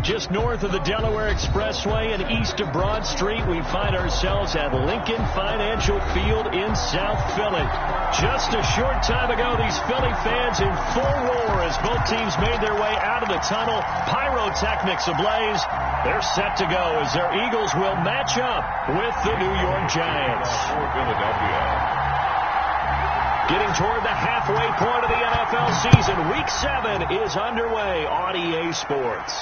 Just north of the Delaware Expressway and east of Broad Street, we find ourselves at Lincoln Financial Field in South Philly. Just a short time ago, these Philly fans in full roar as both teams made their way out of the tunnel. Pyrotechnics ablaze. They're set to go as their Eagles will match up with the New York Giants. Getting toward the halfway point of the NFL season, Week 7 is underway on EA Sports.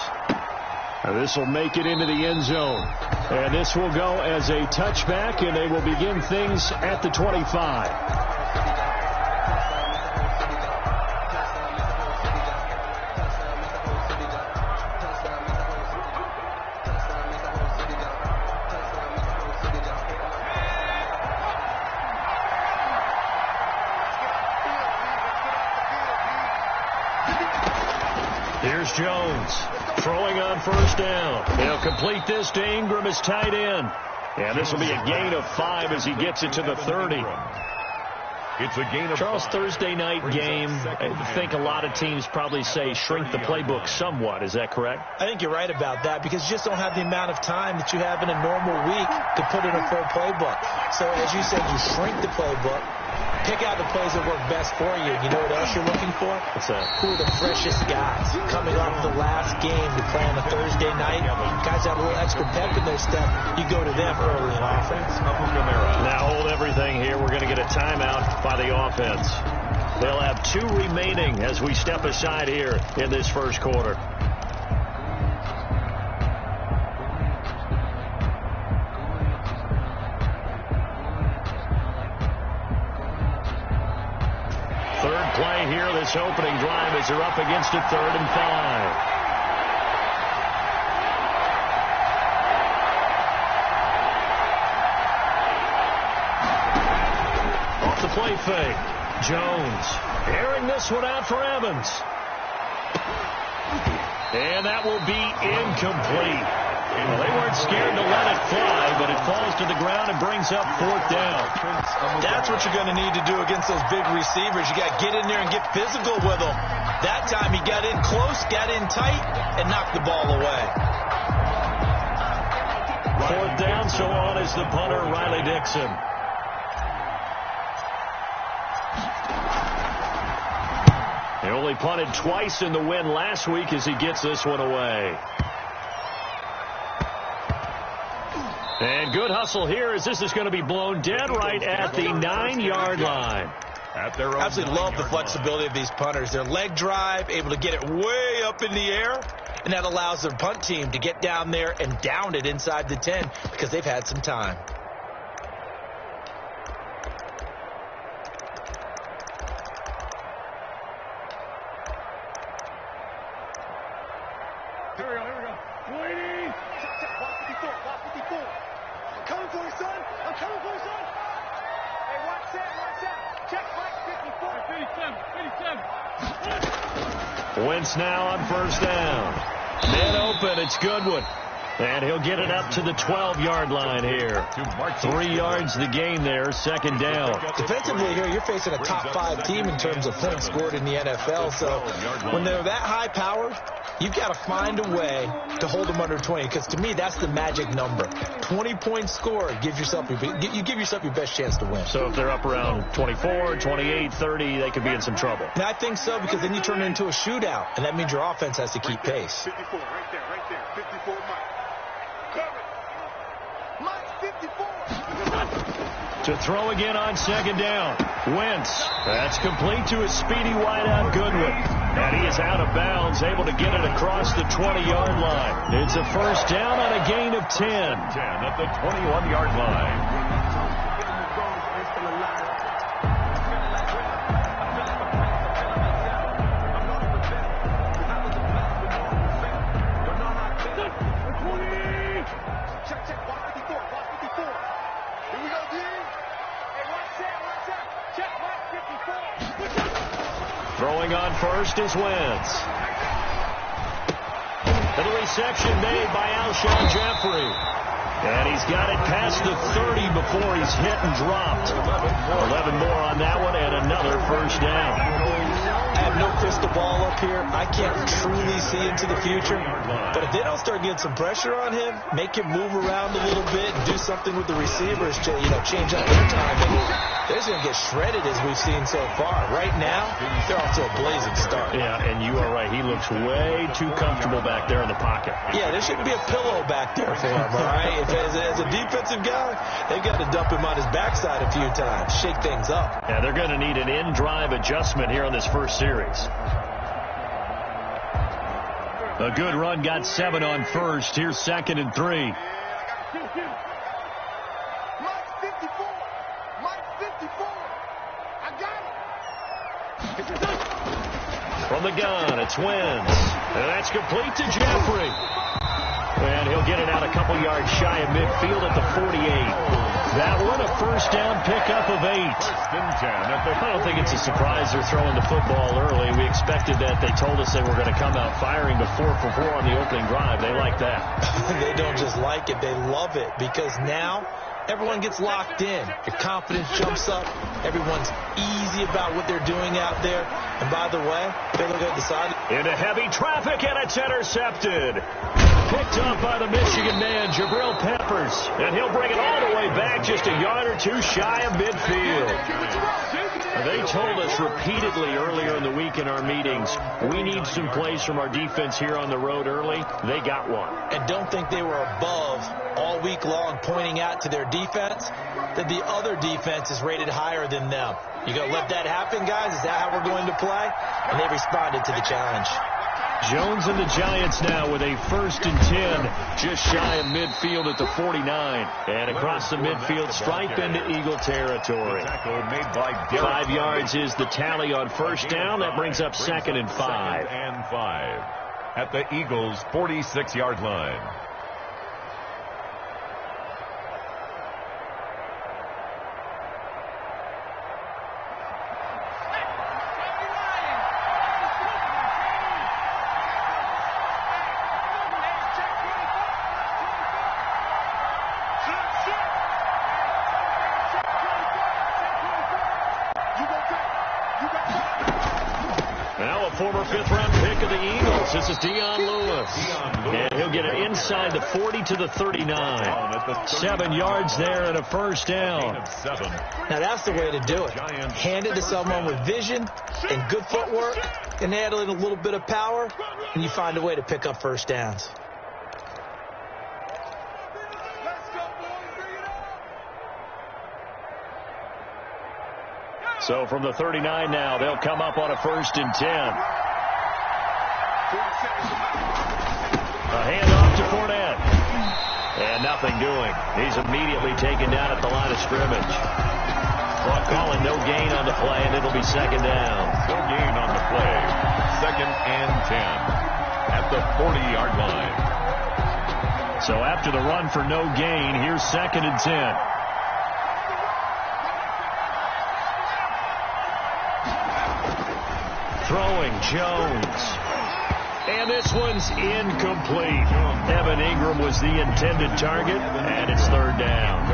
This will make it into the end zone. And this will go as a touchback, and they will begin things at the 25. Here's Jones throwing on first down. He'll complete this to Ingram as tight end. And this will be a gain of 5 as he gets it to the 30. It's a gain of Charles, Thursday night game, I think a lot of teams probably say shrink the playbook somewhat. Is that correct? I think you're right about that because you just don't have the amount of time that you have in a normal week to put in a full playbook. So as you said, you shrink the playbook, pick out the plays that work best for you. You know what else you're looking for? What's that? Who are the freshest guys coming off the last game to play on a Thursday night? Guys have a little extra pep in their step. You go to them early in offense. Now hold everything here. We're going to get a timeout by the offense. They'll have 2 remaining as we step aside here in this first quarter. Third play here, this opening drive as they're up against it, 3rd and 5. Off the play fake. Jones airing this one out for Evans. And that will be incomplete. Well, they weren't scared to let it fly, but it falls to the ground and brings up 4th down. That's what you're going to need to do against those big receivers. You got to get in there and get physical with them. That time he got in close, got in tight, and knocked the ball away. 4th down, so on is the punter, Riley Dixon. He only punted twice in the win last week as he gets this one away. And good hustle here as this is going to be blown dead right at the 9-yard line. I absolutely love the flexibility of these punters. Their leg drive, able to get it way up in the air, and that allows their punt team to get down there and down it inside the 10 because they've had some time. Here we go. Waiting. Block 54. I'm coming for you, son. Hey, watch that. Check Mike 54. 57. Wentz now on first down. Man open, it's Goodwin. And he'll get it up to the 12-yard line here. 3 yards the gain there, 2nd down. Defensively here, you're facing a top 5 team in terms of points scored in the NFL. So when they're that high powered, you've got to find a way to hold them under 20. Because to me, that's the magic number. 20 points scored gives yourself you give yourself your best chance to win. So if they're up around 24, 28, 30, they could be in some trouble. And I think so because then you turn it into a shootout. And that means your offense has to keep pace. 54, right there. 54, Mike. Mike 54. To throw again on 2nd down. Wentz. That's complete to his speedy wideout Goodwin. And he is out of bounds, able to get it across the 20-yard line. It's a first down on a gain of 10. 10 at the 21-yard line. Throwing on first is Wentz. And the reception made by Alshon Jeffrey. And he's got it past the 30 before he's hit and dropped. 11 more on that one and another first down. I have have no crystal ball up here. I can't truly see into the future. But if they don't start getting some pressure on him, make him move around a little bit, and do something with the receivers to, change up their timing, they're just going to get shredded as we've seen so far. Right now, they're off to a blazing start. Yeah, and you are right. He looks way too comfortable back there in the pocket. Yeah, there shouldn't be a pillow back there for him, all right? As a defensive guy, they've got to dump him on his backside a few times, shake things up. Yeah, they're going to need an in-drive adjustment here on this first series. A good run, got 7 on first. Here's 2nd and 3. From the gun, it's Wins. And that's complete to Jeffrey. And he'll get it out a couple yards shy of midfield at the 48. That one, a first down pickup of 8. I don't think it's a surprise they're throwing the football early. We expected that. They told us they were going to come out firing the 4 for 4 on the opening drive. They like that. They don't just like it. They love it because now everyone gets locked in. Your confidence jumps up. Everyone's easy about what they're doing out there. And by the way, they look at the side. Into heavy traffic, and it's intercepted. Picked up by the Michigan man, Jabril Peppers. And he'll bring it all the way back just a yard or two shy of midfield. They told us repeatedly earlier in the week in our meetings, we need some plays from our defense here on the road early. They got one. And don't think they were above all week long pointing out to their defense that the other defense is rated higher than them. You going to let that happen, guys? Is that how we're going to play? And they responded to the challenge. Jones and the Giants now with a 1st and 10 just shy of midfield at the 49. And across the midfield stripe into Eagle territory. 5 yards is the tally on first down. That brings up 2nd and 5. At the Eagles' 46-yard line. Former 5th-round pick of the Eagles. This is Dion Lewis. And he'll get it inside the 40 to the 39. 7 yards there and a first down. Now that's the way to do it. Hand it to someone with vision and good footwork, and add in a little bit of power, and you find a way to pick up first downs. So from the 39 now, they'll come up on a 1st and 10. A handoff to Fournette. And nothing doing. He's immediately taken down at the line of scrimmage. Clock calling no gain on the play, and it'll be 2nd down. No gain on the play. 2nd and 10 at the 40-yard line. So after the run for no gain, here's 2nd and 10. Throwing Jones. And this one's incomplete. Evan Ingram was the intended target, and it's 3rd down.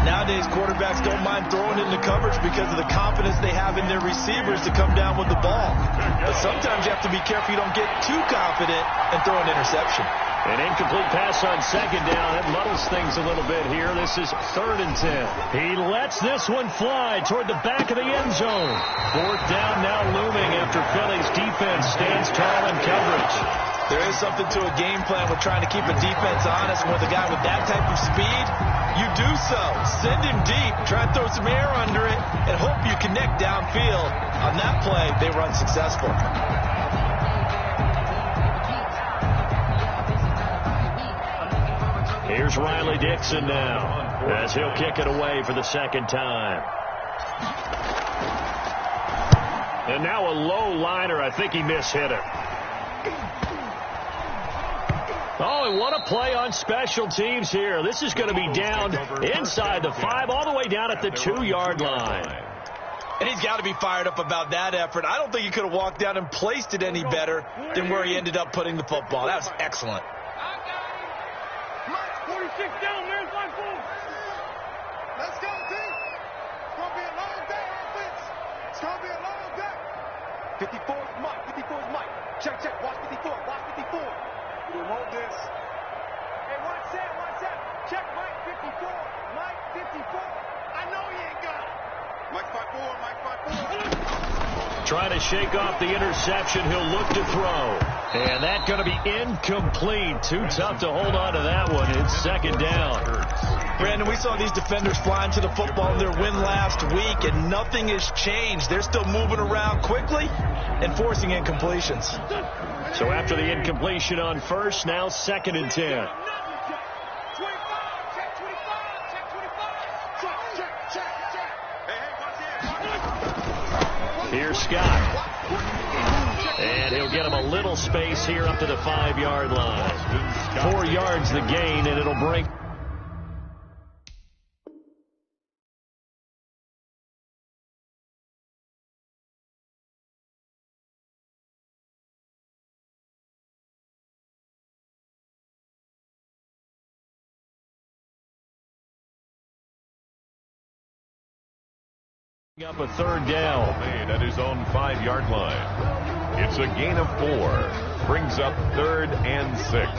Nowadays, quarterbacks don't mind throwing into coverage because of the confidence they have in their receivers to come down with the ball. But sometimes you have to be careful you don't get too confident and throw an interception. An incomplete pass on 2nd down. That muddles things a little bit here. This is 3rd and 10. He lets this one fly toward the back of the end zone. 4th down now looming after Philly's defense stands tall in coverage. There is something to a game plan with trying to keep a defense honest. With a guy with that type of speed, you do so. Send him deep. Try and throw some air under it and hope you connect downfield. On that play, they run successful. Here's Riley Dixon now as he'll kick it away for the 2nd time. And now a low liner. I think he mishit it. Oh, and what a play on special teams here. This is going to be down inside the 5 all the way down at the 2-yard line. And he's got to be fired up about that effort. I don't think he could have walked down and placed it any better than where he ended up putting the football. That was excellent. 46 down, man. 5-4. Let's go, team. It's going to be a long day, offense. It's going to be a long day. 54 is Mike. 54 is Mike. Check, check. Watch 54. Watch 54. You hold this. Hey, one set. Check Mike 54. Mike 54. I know he ain't got it. Mike 54. Mike 54. Trying to shake off the interception. He'll look to throw. And that's going to be incomplete. Too tough to hold on to that one. It's second down. Brandon, we saw these defenders flying to the football in their win last week, and nothing has changed. They're still moving around quickly and forcing incompletions. So after the incompletion on first, now second and 10. Here's Scott. And he'll get him a little space here up to the 5-yard line. 4 yards the gain, and it'll bring... up a third down. Made at his own 5-yard line. It's a gain of 4. Brings up 3rd and 6.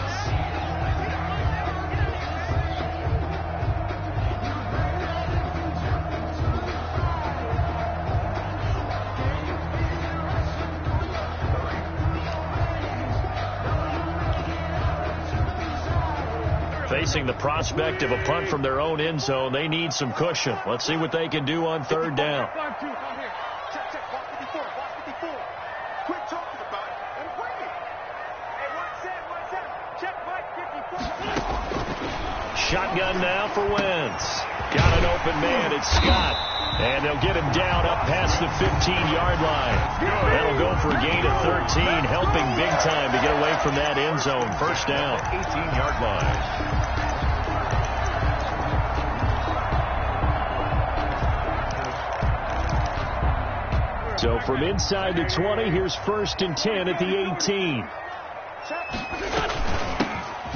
Facing the prospect of a punt from their own end zone, they need some cushion. Let's see what they can do on third down. Shotgun now for Wentz. Got an open man. It's Scott. And they'll get him down up past the 15-yard line. That'll go for a gain of 13, helping big time to get away from that end zone. First down. 18-yard line. So from inside the 20, here's 1st and 10 at the 18.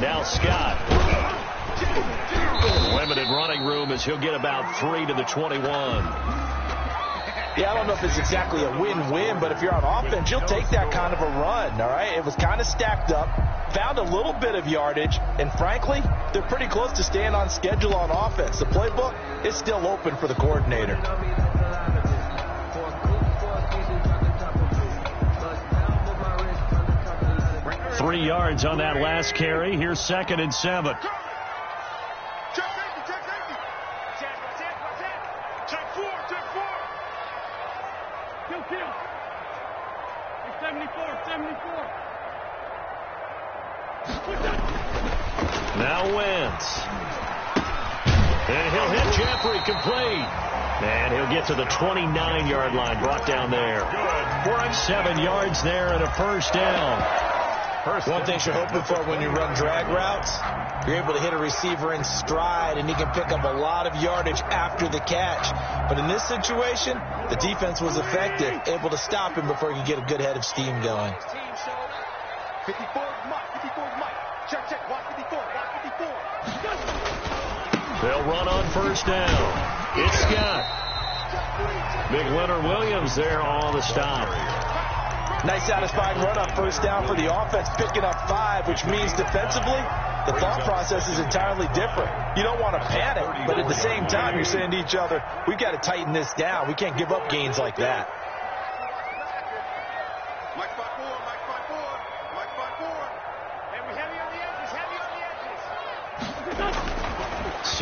Now Scott. Limited running room as he'll get about 3 to the 21. Yeah, I don't know if it's exactly a win-win, but if you're on offense, you'll take that kind of a run, all right? It was kind of stacked up, found a little bit of yardage, and frankly, they're pretty close to staying on schedule on offense. The playbook is still open for the coordinator. 3 yards on that last carry. Here's 2nd and 7. Now Wentz. And he'll hit Jeffrey complete. And he'll get to the 29-yard line, brought down there. 7 yards there and a first down. One thing you're hoping for when you run drag routes, you're able to hit a receiver in stride, and he can pick up a lot of yardage after the catch. But in this situation, the defense was effective, able to stop him before he could get a good head of steam going. 54 is Mike. 54 is Mike. Check, check. Watch 54. Watch 54. They'll run on first down. It's Scott. Big Leonard Williams there on the stop. Nice satisfying run on first down for the offense, picking up 5, which means defensively, the thought process is entirely different. You don't want to panic, but at the same time, you're saying to each other, we've got to tighten this down. We can't give up gains like that. Mike 5-4, Mike 5-4, Mike 5-4. And we're heavy on the edges, heavy on the edges.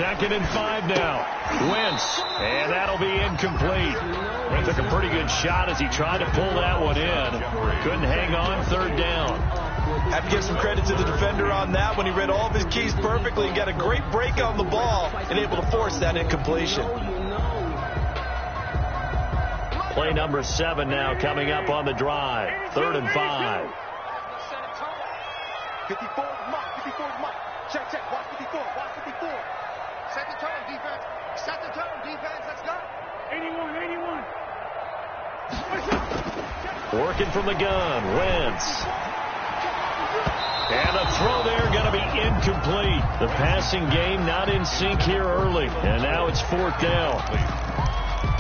2nd and 5 now. Wentz, and that'll be incomplete. Wentz took a pretty good shot as he tried to pull that one in. Couldn't hang on, third down. Have to give some credit to the defender on that when he read all of his keys perfectly and got a great break on the ball and able to force that incompletion. Play number 7 now coming up on the drive. 3rd and 5. 54 is Mike. 54 is Mike. Check, check. Watch 54. Watch 54. Set the tone, defense. Set the tone, defense. Let's go. 81. Working from the gun. Wentz. And a throw there going to be incomplete. The passing game not in sync here early. And now it's 4th down.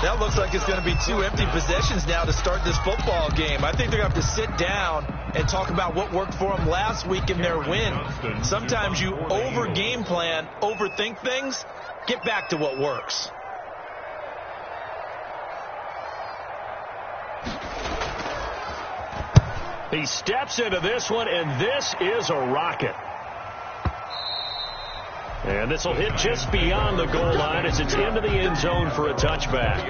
That looks like it's going to be 2 empty possessions now to start this football game. I think they're going to have to sit down and talk about what worked for them last week in their win. Sometimes you over-game plan, overthink things. Get back to what works. He steps into this one, and this is a rocket. And this will hit just beyond the goal line as it's into the end zone for a touchback.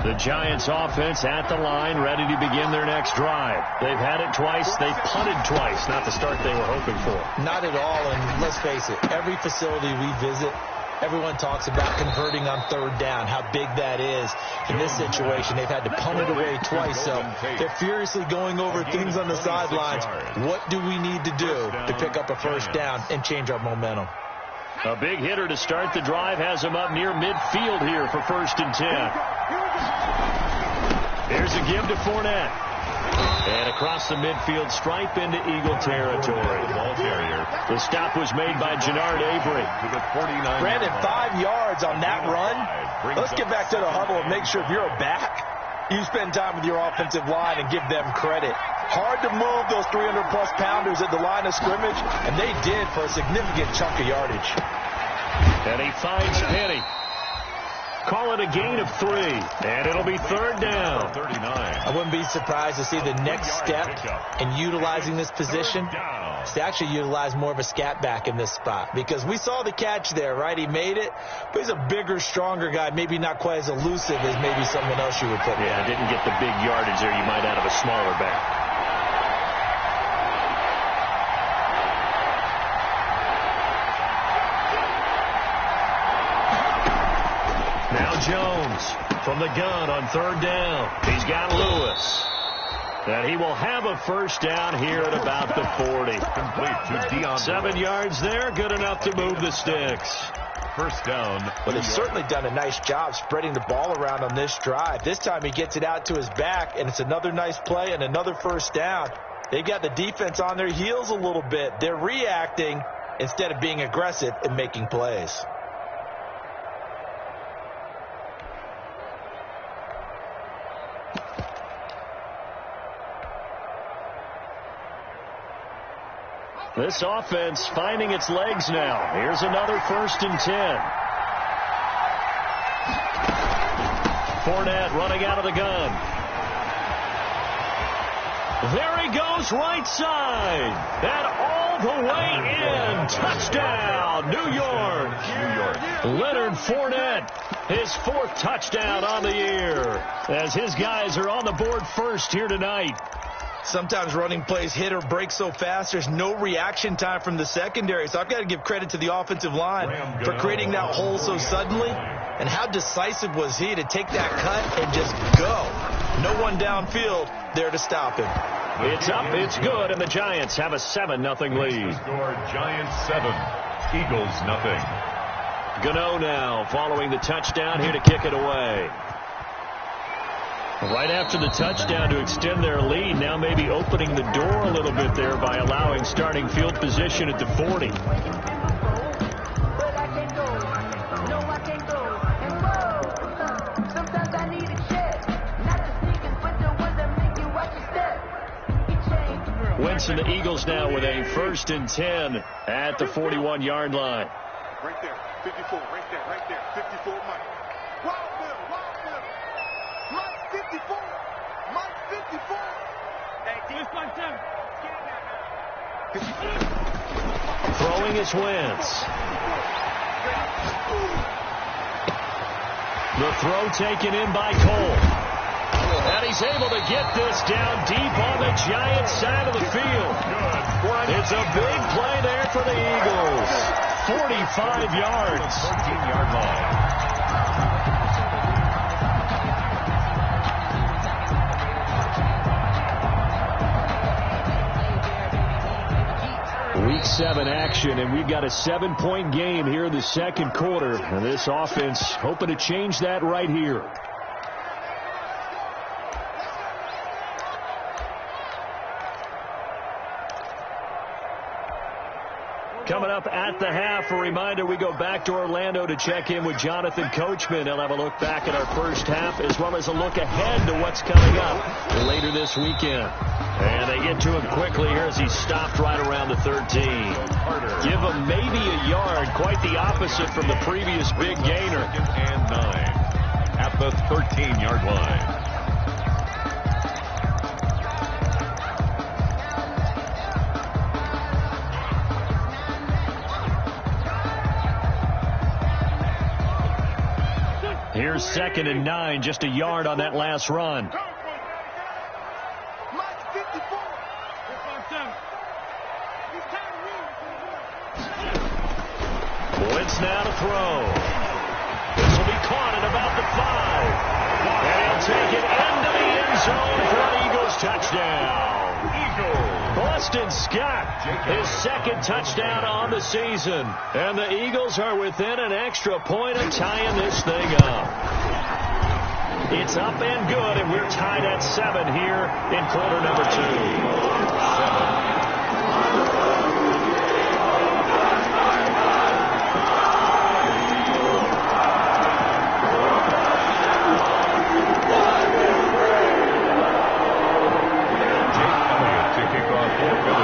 The Giants offense at the line, ready to begin their next drive. They've had it twice. They've punted twice. Not the start they were hoping for. Not at all, and let's face it, every facility we visit, everyone talks about converting on third down, how big that is. In this situation, they've had to punt it away twice, so they're furiously going over things on the sidelines. What do we need to do to pick up a first down and change our momentum? A big hitter to start the drive has him up near midfield here for 1st and 10. Here's a give to Fournette. And across the midfield stripe into Eagle territory. The stop was made by Jannard Avery. Brandon, 5 yards on that run. Let's get back to the huddle and make sure if you're a back, you spend time with your offensive line and give them credit. Hard to move those 300-plus pounders at the line of scrimmage, and they did for a significant chunk of yardage. And he finds Penny. Call it a gain of 3, and it'll be 3rd down. 39. I wouldn't be surprised to see the next step in utilizing this position is to actually utilize more of a scat back in this spot, because we saw the catch there, right? He made it, but he's a bigger, stronger guy, maybe not quite as elusive as maybe someone else you would put. Yeah, didn't get the big yardage there you might out of a smaller back. Jones from the gun on 3rd down. He's got Lewis. And he will have a first down here at about the 40. Complete to Dion. 7 yards there, good enough to move the sticks. First down. But they've certainly done a nice job spreading the ball around on this drive. This time he gets it out to his back, and it's another nice play and another first down. They got the defense on their heels a little bit. They're reacting instead of being aggressive and making plays. This offense finding its legs now. Here's another 1st and 10. Fournette running out of the gun. There he goes, right side. And all the way in. Touchdown, New York. Leonard Fournette, his 4th touchdown on the year, as his guys are on the board first here tonight. Sometimes running plays hit or break so fast, there's no reaction time from the secondary. So I've got to give credit to the offensive line for creating that hole so suddenly. And how decisive was he to take that cut and just go? No one downfield there to stop him. It's up, it's good, and the Giants have a 7-0 lead. Score Giants 7, Eagles 0. Gano now following the touchdown here to kick it away. Right after the touchdown to extend their lead, now maybe opening the door a little bit there by allowing starting field position at the 40. Winston, the Eagles now with a 1st and 10 at the 41-yard line. Right there, 54, right there, 54, Mike. Mike 54. Mike 54. Hey, this one, Throwing is Wentz. The throw taken in by Cole. And he's able to get this down deep on the Giants side of the field. It's a big play there for the Eagles. 45 yards. 14-yard line. Week 7 action, and we've got a 7-point game here in the second quarter. And this offense hoping to change that right here. Coming up at the half, a reminder, we go back to Orlando to check in with Jonathan Coachman. He'll have a look back at our first half as well as a look ahead to what's coming up later this weekend. And they get to him quickly here as he's stopped right around the 13. Give him maybe a yard, quite the opposite from the previous big gainer. And 9 at the 13-yard line. Here's 2nd and 9, just a yard on that last run. Blitz now to throw. This will be caught at about the 5. And he'll take it into the end zone for an Eagles touchdown. Boston Scott, his 2nd touchdown on the season. And the Eagles are within an extra point of tying this thing up. It's up and good, and we're tied at 7 here in quarter number 2.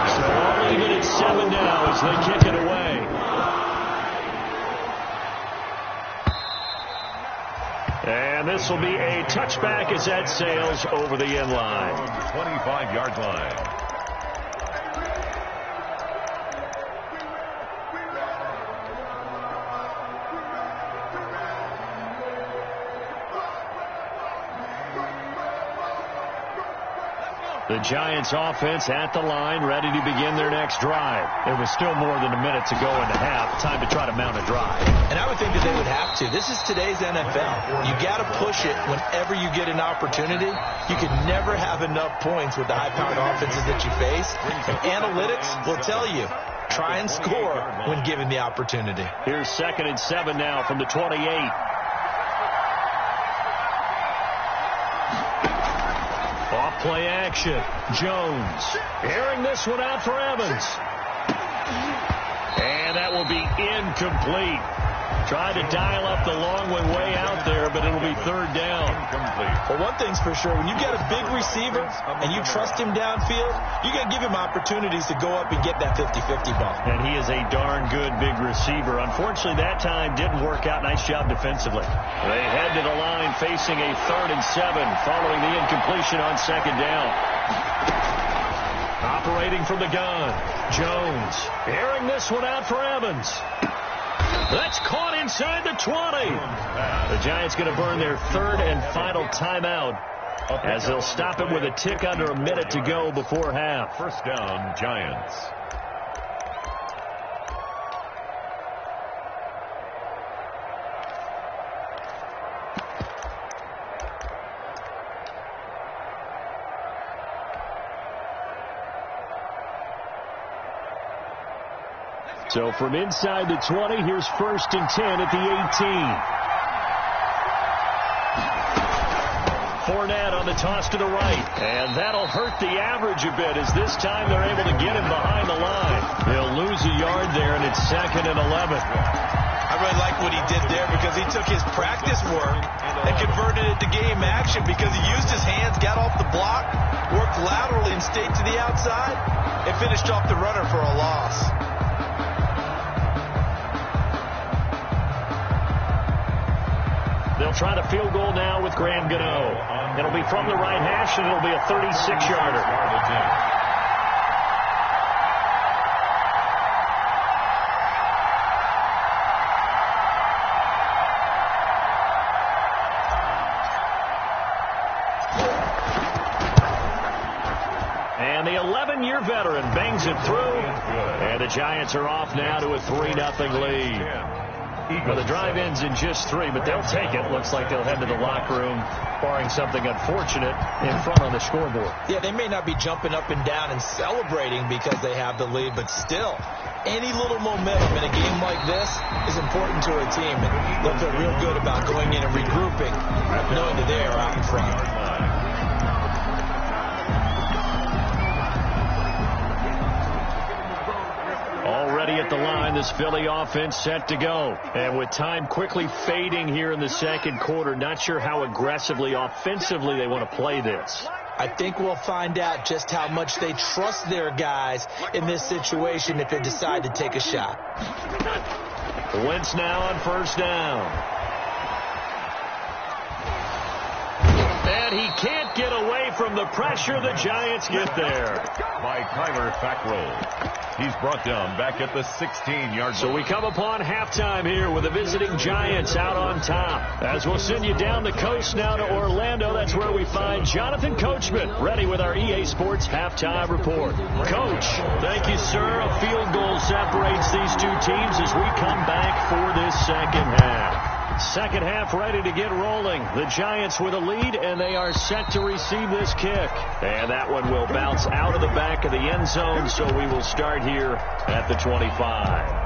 7. Even at 7 now as they kick it away. And this will be a touchback as that sails over the end line. 25-yard line. The Giants offense at the line, ready to begin their next drive. It was still more than a minute to go in the half. Time to try to mount a drive. And I would think that they would have to. This is today's NFL. You got to push it whenever you get an opportunity. You can never have enough points with the high-powered offenses that you face. And analytics will tell you, try and score when given the opportunity. Here's 2nd and 7 now from the 28. Play action. Jones airing this one out for Evans. And that will be incomplete. Tried to dial up the long way out there, but it'll be 3rd down. Well, one thing's for sure. When you get a big receiver and you trust him downfield, you got to give him opportunities to go up and get that 50-50 ball. And he is a darn good big receiver. Unfortunately, that time didn't work out. Nice job defensively. They head to the line facing a 3rd and 7 following the incompletion on 2nd down. Operating from the gun, Jones airing this one out for Evans. That's caught inside the 20. The Giants going to burn their 3rd and final timeout as they'll stop it with a tick under a minute to go before half. 1st down, Giants. So from inside the 20, here's 1st and 10 at the 18. Fournette on the toss to the right. And that'll hurt the average a bit as this time they're able to get him behind the line. They'll lose a yard there, and it's 2nd and 11. I really like what he did there because he took his practice work and converted it to game action because he used his hands, got off the block, worked laterally and stayed to the outside, and finished off the runner for a loss. They'll try the field goal now with Graham Gano. It'll be from the right hash, and it'll be a 36-yarder. And the 11-year veteran bangs it through. And the Giants are off now to a 3-0 lead. Well, the drive ends in just 3, but they'll take it. Looks like they'll head to the locker room, barring something unfortunate in front on the scoreboard. Yeah, they may not be jumping up and down and celebrating because they have the lead, but still, any little momentum in a game like this is important to a team. And they'll feel real good about going in and regrouping, knowing that they are out in front. Already a at the line. This Philly offense set to go. And with time quickly fading here in the second quarter, not sure how aggressively, offensively they want to play this. I think we'll find out just how much they trust their guys in this situation if they decide to take a shot. Wentz now on first down. And he can't get away from the pressure. The Giants get there. By Kyler Fackrell. He's brought down back at the 16-yard line. So we come upon halftime here with the visiting Giants out on top. As we'll send you down the coast now to Orlando, that's where we find Jonathan Coachman, ready with our EA Sports halftime report. Coach, thank you, sir. A field goal separates these two teams as we come back for this second half. Second half ready to get rolling. The Giants with a lead, and they are set to receive this kick. And that one will bounce out of the back of the end zone, so we will start here at the 25.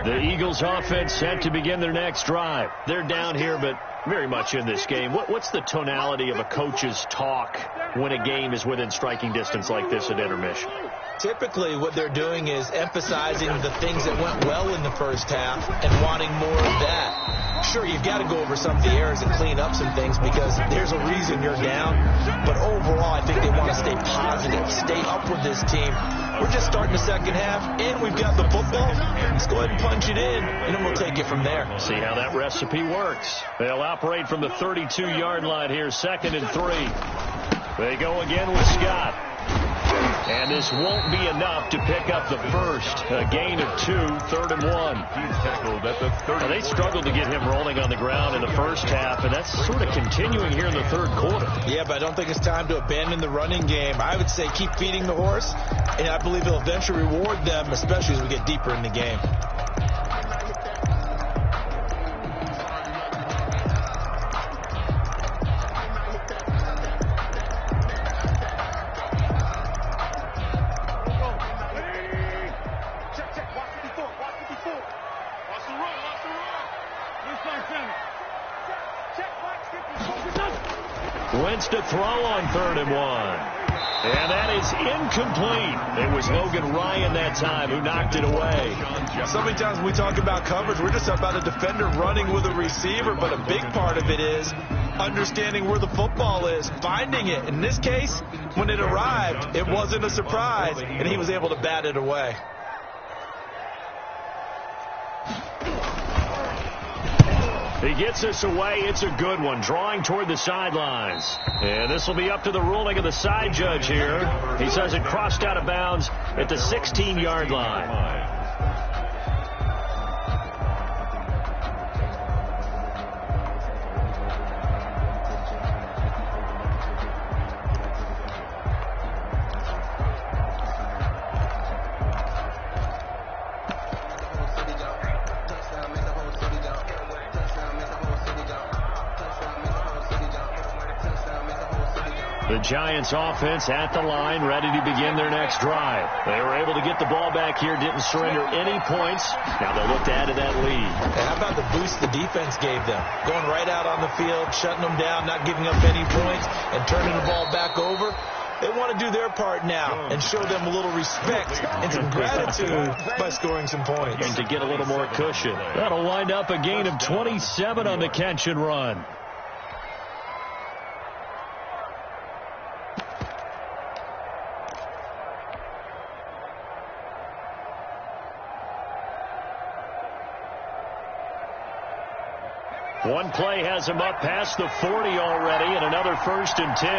The Eagles offense set to begin their next drive. They're down here, but very much in this game. What's the tonality of a coach's talk when a game is within striking distance like this at intermission? Typically, what they're doing is emphasizing the things that went well in the first half and wanting more of that. Sure, you've got to go over some of the errors and clean up some things because there's a reason you're down. But overall, I think they want to stay positive, stay up with this team. We're just starting the second half, and we've got the football. Let's go ahead and punch it in, and then we'll take it from there. See how that recipe works. They'll operate from the 32-yard line here, 2nd and 3. They go again with Scott. And this won't be enough to pick up the first. A gain of 2, 3rd and 1. He's tackled at the 30. They struggled to get him rolling on the ground in the first half, and that's sort of continuing here in the third quarter. Yeah, but I don't think it's time to abandon the running game. I would say keep feeding the horse, and I believe it'll eventually reward them, especially as we get deeper in the game. Wentz to throw on 3rd and 1. And that is incomplete. It was Logan Ryan that time who knocked it away. So many times when we talk about coverage, we're just about a defender running with a receiver, but a big part of it is understanding where the football is, finding it. In this case, when it arrived, it wasn't a surprise, and he was able to bat it away. He gets this away. It's a good one. Drawing toward the sidelines. And this will be up to the ruling of the side judge here. He says it crossed out of bounds at the 16-yard line. The Giants offense at the line, ready to begin their next drive. They were able to get the ball back here, didn't surrender any points. Now they'll look to add to that lead. And how about the boost the defense gave them? Going right out on the field, shutting them down, not giving up any points, and turning the ball back over. They want to do their part now and show them a little respect and some gratitude by scoring some points. And to get a little more cushion. That'll wind up a gain of 27 on the catch and run. One play has him up past the 40 already, and another 1st and 10.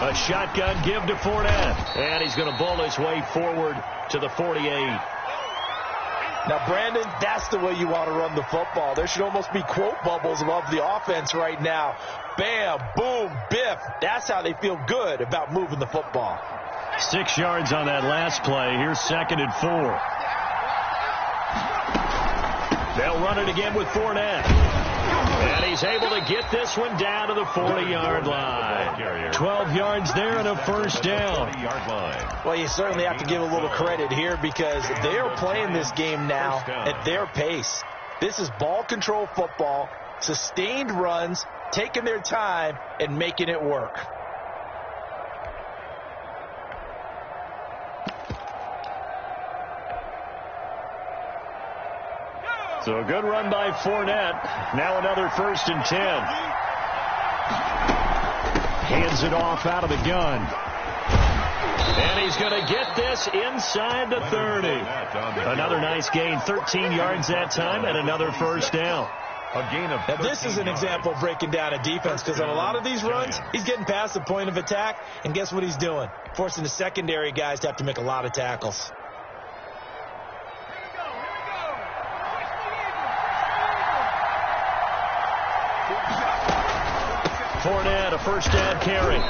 A shotgun give to Fournette, and he's going to bull his way forward to the 48. Now, Brandon, that's the way you want to run the football. There should almost be quote bubbles above the offense right now. Bam, boom, biff. That's how they feel good about moving the football. 6 yards on that last play. Here's 2nd and 4. They'll run it again with Fournette. And he's able to get this one down to the 40-yard line. 12 yards there and a first down. Well, you certainly have to give a little credit here because they're playing this game now at their pace. This is ball control football, sustained runs, taking their time, and making it work. So a good run by Fournette. Now another 1st and 10. Hands it off out of the gun. And he's going to get this inside the 30. Another nice gain, 13 yards that time, and another 1st down. Now, this is an example of breaking down a defense, because on a lot of these runs, he's getting past the point of attack, and guess what he's doing? Forcing the secondary guys to have to make a lot of tackles. Fournette, a 1st down carry.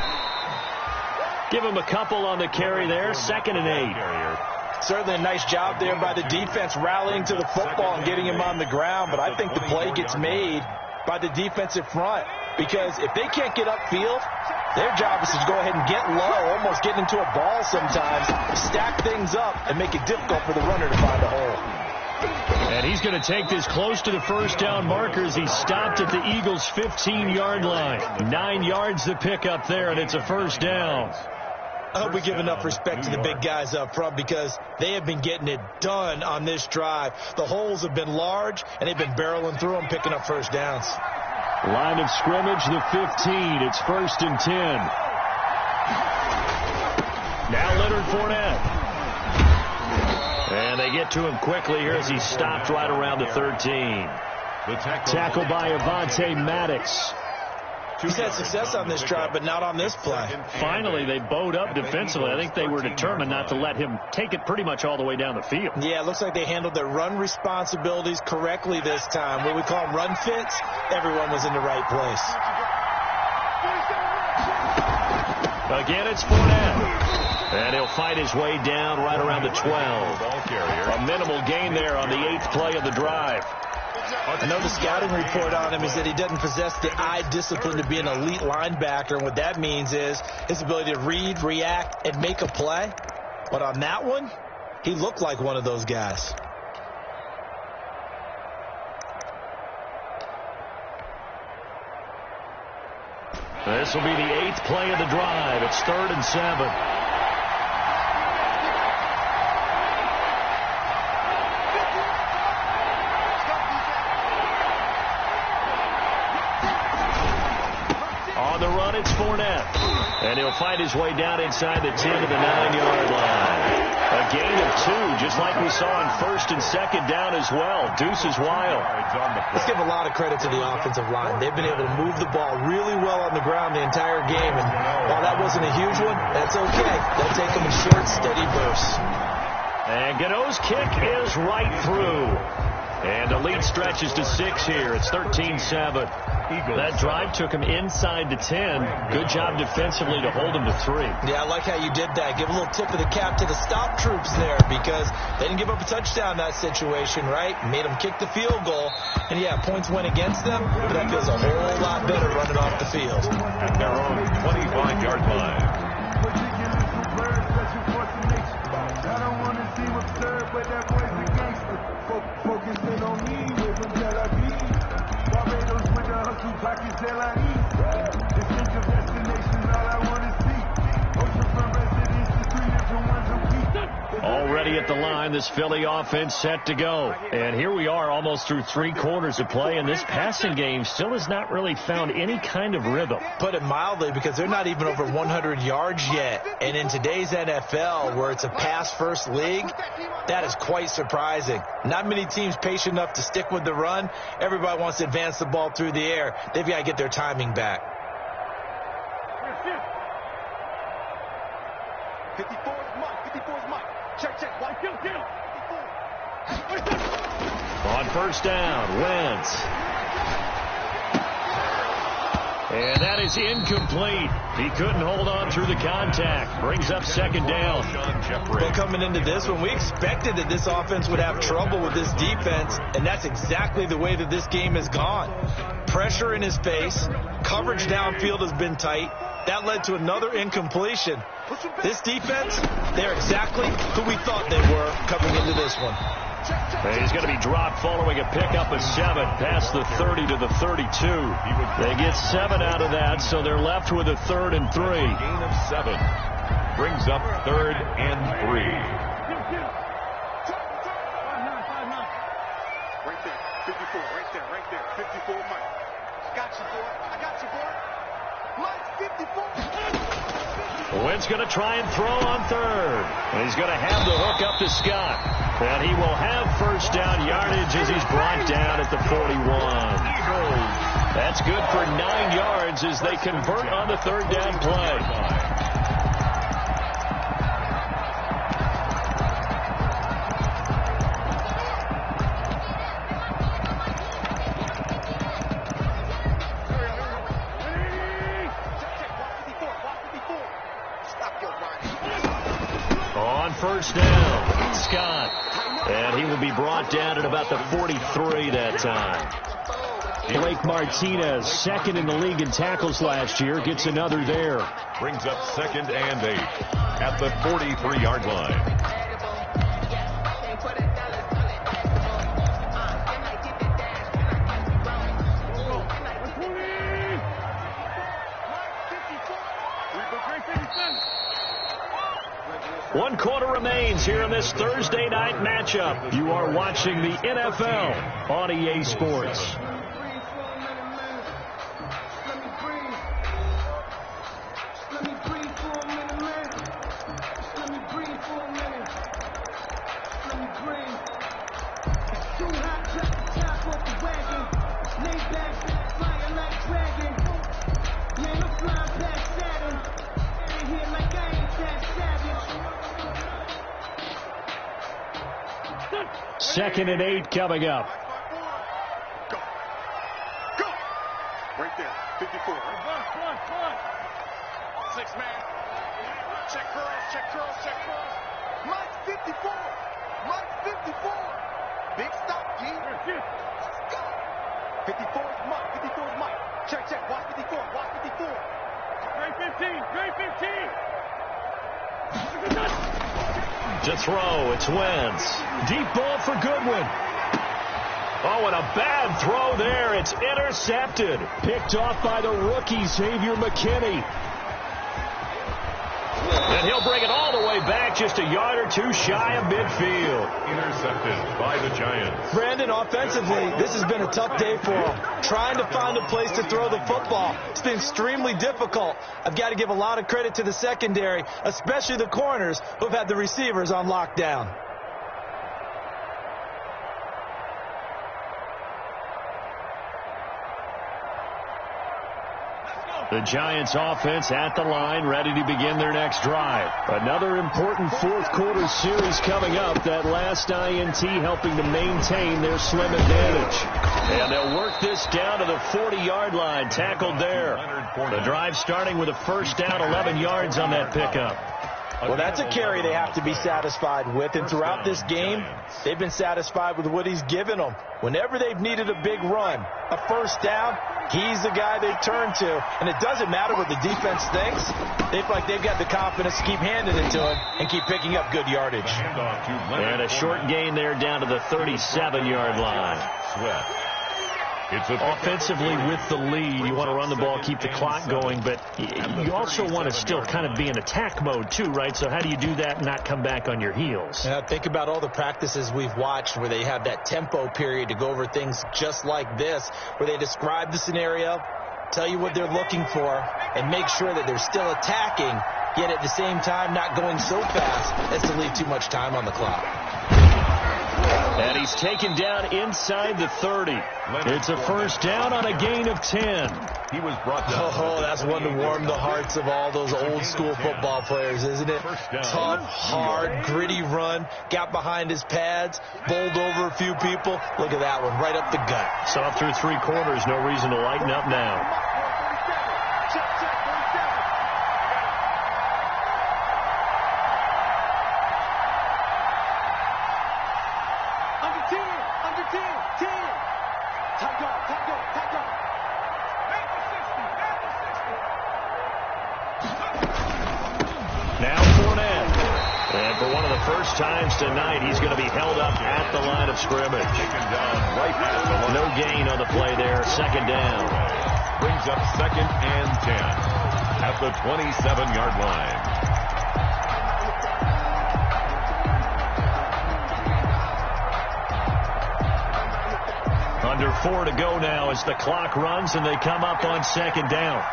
Give him a couple on the carry there, 2nd and 8. Certainly a nice job there by the defense rallying to the football and getting him on the ground, but I think the play gets made by the defensive front, because if they can't get upfield, their job is to go ahead and get low, almost get into a ball sometimes, stack things up, and make it difficult for the runner to find a hole. And he's going to take this close to the 1st down markers. He stopped at the Eagles' 15-yard line. 9 yards to pick up there, and it's a 1st down. I hope we give enough respect to the big guys up front, because they have been getting it done on this drive. The holes have been large, and they've been barreling through them, picking up 1st downs. Line of scrimmage, the 15. It's 1st and 10. Now Leonard Fournette. And they get to him quickly here as he stopped right around the 13. Tackle by Avonte Maddox. He's had success on this drive, but not on this play. Finally, they bowed up defensively. I think they were determined not to let him take it pretty much all the way down the field. Yeah, it looks like they handled their run responsibilities correctly this time. What we call run fits, everyone was in the right place. Again, it's Fournette. And he'll fight his way down right around the 12. A minimal gain there on the 8th play of the drive. I know the scouting report on him is that he doesn't possess the eye discipline to be an elite linebacker. And what that means is his ability to read, react, and make a play. But on that one, he looked like one of those guys. This will be the 8th play of the drive. It's 3rd and 7. On the run, it's Fournette. And he'll find his way down inside the 10 to the 9-yard line. A gain of 2, just like we saw on 1st and 2nd down as well. Deuce is wild. Let's give a lot of credit to the offensive line. They've been able to move the ball really well on the ground the entire game. And while that wasn't a huge one, that's okay. They'll take them in short, steady bursts. And Gano's kick is right through. And the lead stretches to 6 here. It's 13-7. That drive took him inside the 10. Good job defensively to hold him to 3. Yeah, I like how you did that. Give a little tip of the cap to the stop troops there, because they didn't give up a touchdown in that situation, right? Made them kick the field goal. And, yeah, points went against them, but that feels a whole lot better running off the field. At their own 25-yard line. I don't want to seem absurd, but that boy's a gangster. Focusing on me with the Tel Aviv. Barbados with the hustle pockets Tel Aviv. Distinctive destinations, all I want to see. Oceanfront residences, 3 different ones a week. Already at the line, this Philly offense set to go. And here we are almost through 3 quarters of play, and this passing game still has not really found any kind of rhythm. Put it mildly, because they're not even over 100 yards yet. And in today's NFL, where it's a pass-first league, that is quite surprising. Not many teams patient enough to stick with the run. Everybody wants to advance the ball through the air. They've got to get their timing back. 54 is Mike. 54 is Mike. Check. One, kill. 54. On 1st down, Wentz. And that is incomplete. He couldn't hold on through the contact. Brings up 2nd down. But coming into this one, we expected that this offense would have trouble with this defense, and that's exactly the way that this game has gone. Pressure in his face. Coverage downfield has been tight. That led to another incompletion. This defense, they're exactly who we thought they were coming into this one. And he's going to be dropped following a pickup of 7 past the 30 to the 32. They get 7 out of that, so they're left with a 3rd and 3. Gain of 7 brings up 3rd and 3. Right there, 54, right there, 54, Mike. Got you, boy. I got you, boy. Mike, 54. Wynn's going to try and throw on 3rd. And he's going to have the hook up to Scott. And he will have first down yardage as he's brought down at the 41. That's good for 9 yards as they convert on the 3rd down play. On first down, Scott. And he will be brought down at about the 43 that time. Blake Martinez, second in the league in tackles last year, gets another there. Brings up 2nd and 8 at the 43-yard line. One quarter remains here in this Thursday night matchup. You are watching the NFL on EA Sports. Second and 8 coming up. Go. Go. Right there. 54. 6 man. Check curls, check curls, check curls. Mike 54. Mike 54. Big stop, G. Let's go. 54 is Mike. 54 is Mike. Check, check. Watch 54. Watch 54. Great 15. Great 15. To throw, it's Wentz. Deep ball for Goodwin. Oh, and a bad throw there. It's intercepted. Picked off by the rookie, Xavier McKinney. And he'll bring it all the way back, just a yard or 2 shy of midfield. Intercepted by the Giants. Brandon, offensively, this has been a tough day for him. Trying to find a place to throw the football. It's been extremely difficult. I've got to give a lot of credit to the secondary, especially the corners who've had the receivers on lockdown. The Giants offense at the line, ready to begin their next drive. Another important fourth quarter series coming up. That last INT helping to maintain their slim advantage. And they'll work this down to the 40-yard line, tackled there. The drive starting with a first down, 11 yards on that pickup. Well, that's a carry they have to be satisfied with. And throughout this game, they've been satisfied with what he's given them. Whenever they've needed a big run, a first down, he's the guy they turn to. And it doesn't matter what the defense thinks. They feel like they've got the confidence to keep handing it to him and keep picking up good yardage. And a short gain there down to the 37-yard line. Offensively with the lead, you want to run the ball, keep the clock going, but you also want to still kind of be in attack mode too, right? So how do you do that and not come back on your heels? Yeah, think about all the practices we've watched where they have that tempo period to go over things just like this, where they describe the scenario, tell you what they're looking for, and make sure that they're still attacking, yet at the same time not going so fast as to leave too much time on the clock. And he's taken down inside the 30. It's a first down on a gain of 10. He was brought down. Oh, that's one to warm the hearts of all those old school football players, isn't it? Tough, hard, gritty run. Got behind his pads, bowled over a few people. Look at that one, right up the gut. So through 3 quarters, no reason to lighten up now. And for one of the first times tonight, he's going to be held up at the line of scrimmage. No gain on the play there. Second down. Brings up 2nd and 10 at the 27-yard line. Under 4 to go now as the clock runs and they come up on 2nd down.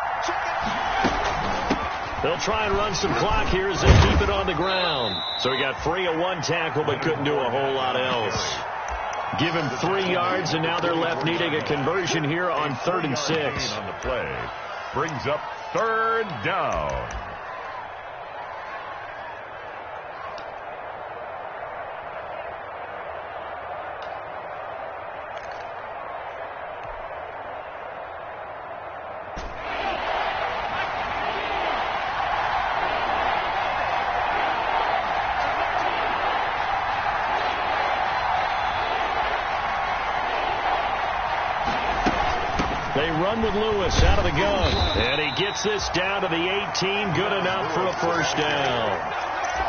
They'll try and run some clock here as they keep it on the ground. So he got free of 1 tackle but couldn't do a whole lot else. Give him 3 yards, and now they're left needing a conversion here on 3rd and 6. On the play. Brings up 3rd down. They run with Lewis out of the gun. And he gets this down to the 18. Good enough for a first down.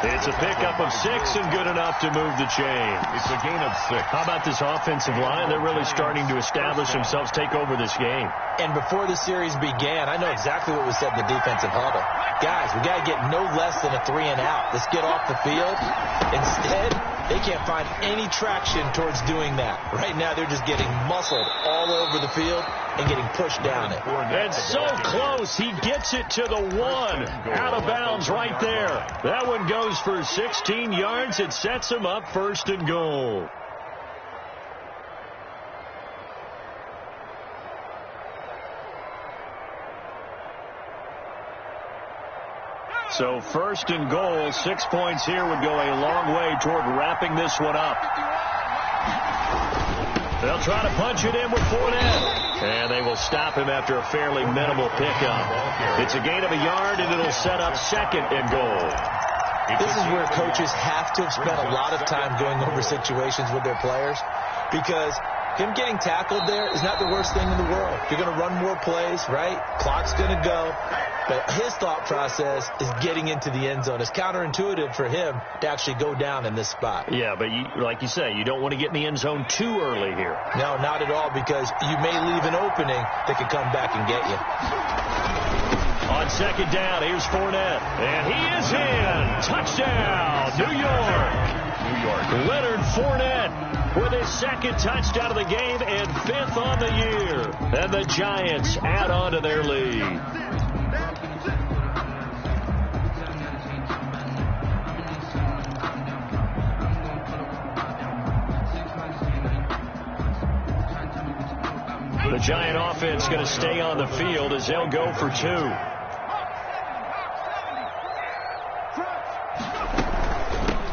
It's a pickup of 6 and good enough to move the chain. It's a gain of 6. How about this offensive line? They're really starting to establish themselves, take over this game. And before the series began, I know exactly what was said in the defensive huddle. Guys, we got to get no less than a 3 and out. Let's get off the field. Instead, they can't find any traction towards doing that. Right now, they're just getting muscled all over the field and getting pushed down it. And so close. He gets it to the 1. Out of bounds right there. That one goes for 16 yards. It sets him up 1st and goal. So 1st and goal, 6 points here would go a long way toward wrapping this one up. They'll try to punch it in with Fournette. And they will stop him after a fairly minimal pickup. It's a gain of a yard, and it'll set up 2nd and goal. This is where coaches have to have spent a lot of time going over situations with their players, because him getting tackled there is not the worst thing in the world. You're going to run more plays, right? Clock's going to go. But his thought process is getting into the end zone. It's counterintuitive for him to actually go down in this spot. Yeah, but like you say, you don't want to get in the end zone too early here. No, not at all, because you may leave an opening that could come back and get you. On 2nd down, here's Fournette. And he is in. Touchdown, New York. Leonard Fournette with his 2nd touchdown of the game and 5th on the year. And the Giants add on to their lead. The Giant offense going to stay on the field as they'll go for 2.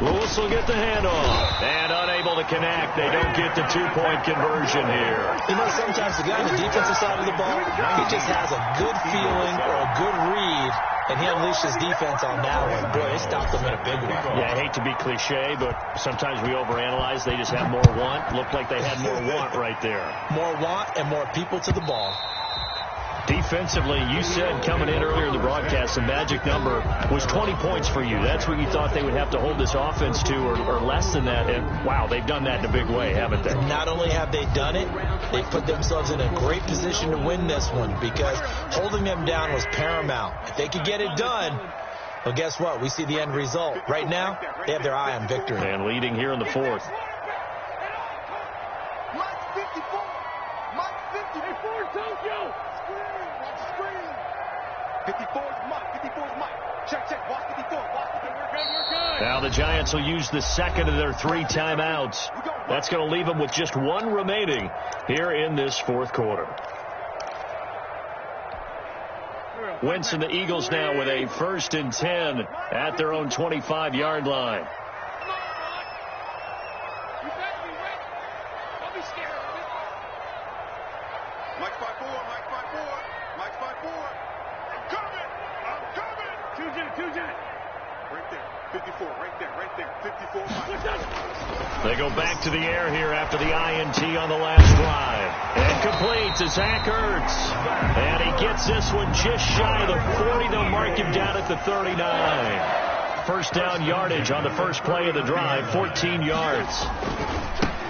Lewis will get the handoff. And unable to connect. They don't get the 2-point conversion here. You know, sometimes the guy on the defensive side of the ball, he just has a good feeling or a good read, and he unleashed his defense on that one. Boy, they stopped him in a big way. Yeah, I hate to be cliche, but sometimes we overanalyze. They just have more want. Looked like they had more want right there. More want and more people to the ball. Defensively, you said coming in earlier in the broadcast, the magic number was 20 points for you. That's what you thought they would have to hold this offense to, or less than that. And, wow, they've done that in a big way, haven't they? Not only have they done it, they put themselves in a great position to win this one, because holding them down was paramount. If they could get it done, well, guess what? We see the end result. Right now, they have their eye on victory. And leading here in the 4th. Mike 54. Mike 54, Tokyo. 54 is Mike. 54 is Mike. Check. Watch 54. Watch 54. We're good. Now the Giants will use the 2nd of their 3 timeouts. That's going to leave them with just 1 remaining here in this 4th quarter. Wentz and the Eagles now with a 1st and 10 at their own 25-yard line. Mike 54. Mike 54. I'm coming. 2 J. Right there. 54. Right there. 54. Mike. They go back to the air here after the INT on the last drive. And complete to Zach Ertz. And he gets this one just shy of the 40. They'll mark him down at the 39. first down yardage on the first play of the drive, 14 yards.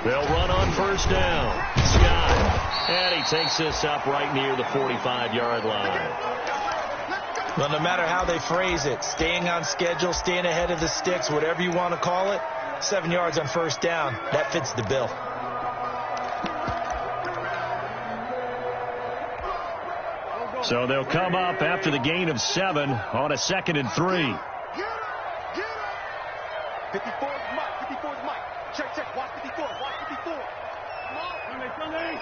They'll run on first down. Scott. And he takes this up right near the 45-yard line. Well, no matter how they phrase it, staying on schedule, staying ahead of the sticks, whatever you want to call it, 7 yards on first down, that fits the bill. So they'll come up after the gain of 7 on a 2nd and 3. 54 is Mike. 54 is Mike. Check, check. Watch 54. Watch 54. Come on. Hey,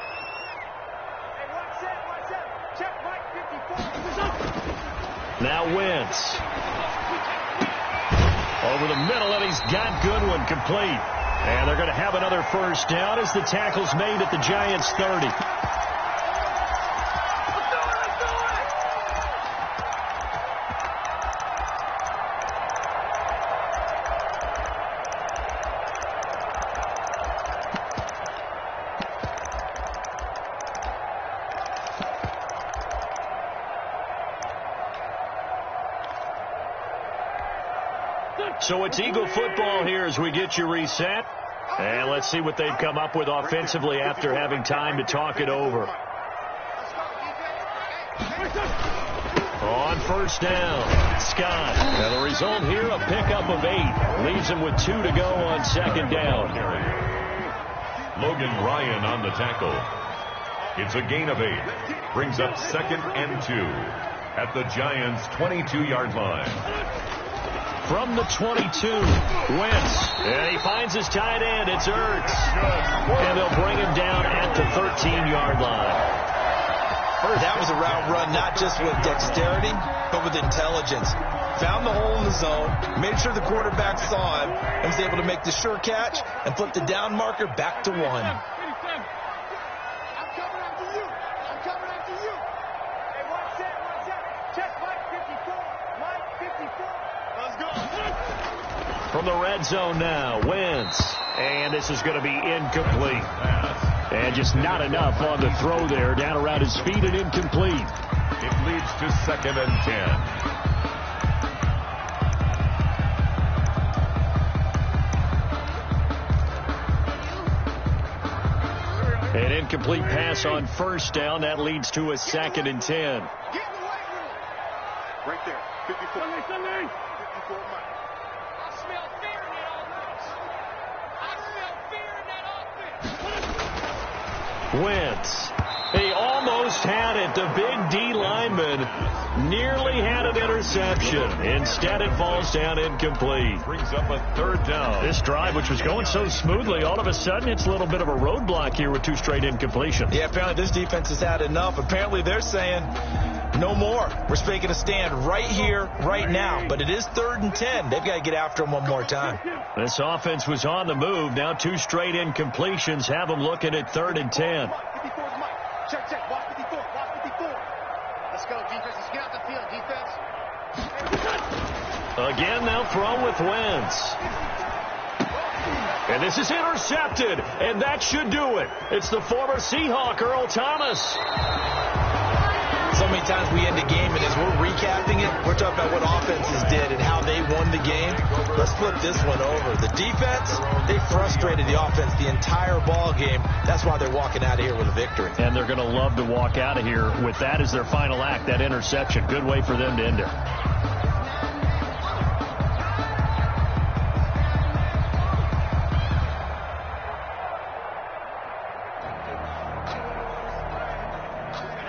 watch that. Check, Mike. 54. Now Wentz. Over the middle, and he's got Goodwin complete. And they're going to have another first down as the tackle's made at the Giants' 30. So it's Eagle football here as we get you reset. And let's see what they've come up with offensively after having time to talk it over. On first down, Scott. Now the result here, a pickup of 8. Leaves him with 2 to go on second down. Logan Ryan on the tackle. It's a gain of 8. Brings up 2nd and 2 at the Giants' 22-yard line. From the 22, Wentz. And he finds his tight end. It's Ertz. And they'll bring him down at the 13-yard line. That was a route run not just with dexterity, but with intelligence. Found the hole in the zone, made sure the quarterback saw him, and was able to make the sure catch and flip the down marker back to 1. I'm coming after you. Hey, watch that. Check Mike 54. Mike 54. Let's go. From the red zone now, Wentz. And this is going to be incomplete. And just not enough on the throw there. Down around his feet and incomplete. It leads to 2nd and 10. An incomplete pass on first down. That leads to a 2nd and 10. Get in the weight room. Right there. 54. 54 Mike. I smell fear in that offense. Wentz. He almost had it. The big D lineman nearly had an interception. Instead, it falls down incomplete. Brings up a 3rd down. This drive, which was going so smoothly, all of a sudden it's a little bit of a roadblock here with 2 straight incompletions. Yeah, apparently this defense has had enough. Apparently they're saying no more. We're making a stand right here, right now. But it is 3rd and 10. They've got to get after him one more time. This offense was on the move. Now 2 straight incompletions have them looking at 3rd and 10. 54 is Mike. Check. Watch 54. Let's go, defense. Let's get out the field, defense. Again, they'll throw with Wentz. And this is intercepted. And that should do it. It's the former Seahawk, Earl Thomas. So many times we end a game, and as we're recapping it, we're talking about what offenses did and how they won the game. Let's flip this one over. The defense, they frustrated the offense the entire ball game. That's why they're walking out of here with a victory. And they're going to love to walk out of here with that as their final act, that interception. Good way for them to end it.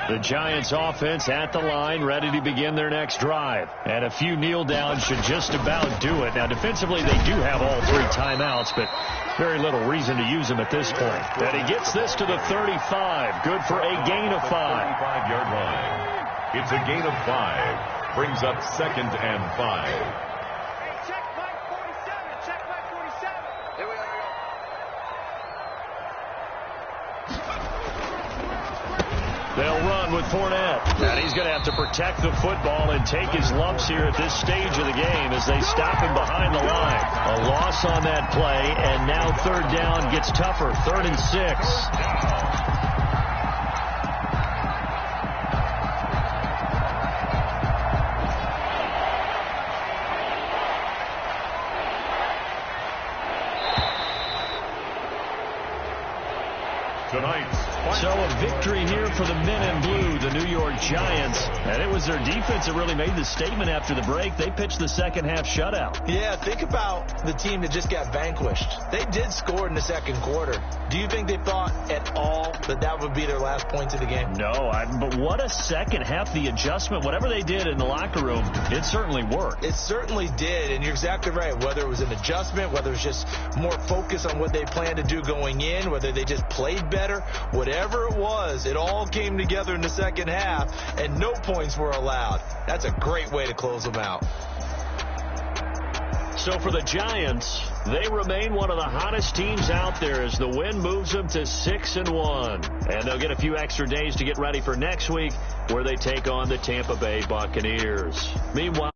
The Giants offense at the line, ready to begin their next drive. And a few kneel downs should just about do it. Now, defensively, they do have all 3 timeouts, but very little reason to use them at this point. And he gets this to the 35. Good for a gain of 5. 35-yard line. It's a gain of 5. Brings up 2nd and 5. Hey, check Mike 47. Check Mike 47. Here we go. They'll run with Fournette. And he's going to have to protect the football and take his lumps here at this stage of the game as they stop him behind the line. A loss on that play, and now 3rd down gets tougher. 3rd and 6. tonight's So a victory here for the men in blue, the New York Giants. And it was their defense that really made the statement after the break. They pitched the second half shutout. Yeah, think about the team that just got vanquished. They did score in the second quarter. Do you think they thought at all that that would be their last points of the game? No, but what a second half. The adjustment, whatever they did in the locker room, it certainly worked. It certainly did, and you're exactly right. Whether it was an adjustment, whether it was just more focus on what they planned to do going in, whether they just played better, whatever it was, it all came together in the second half, and no points were allowed. That's a great way to close them out. So for the Giants, they remain one of the hottest teams out there as the win moves them to 6-1. And they'll get a few extra days to get ready for next week where they take on the Tampa Bay Buccaneers. Meanwhile,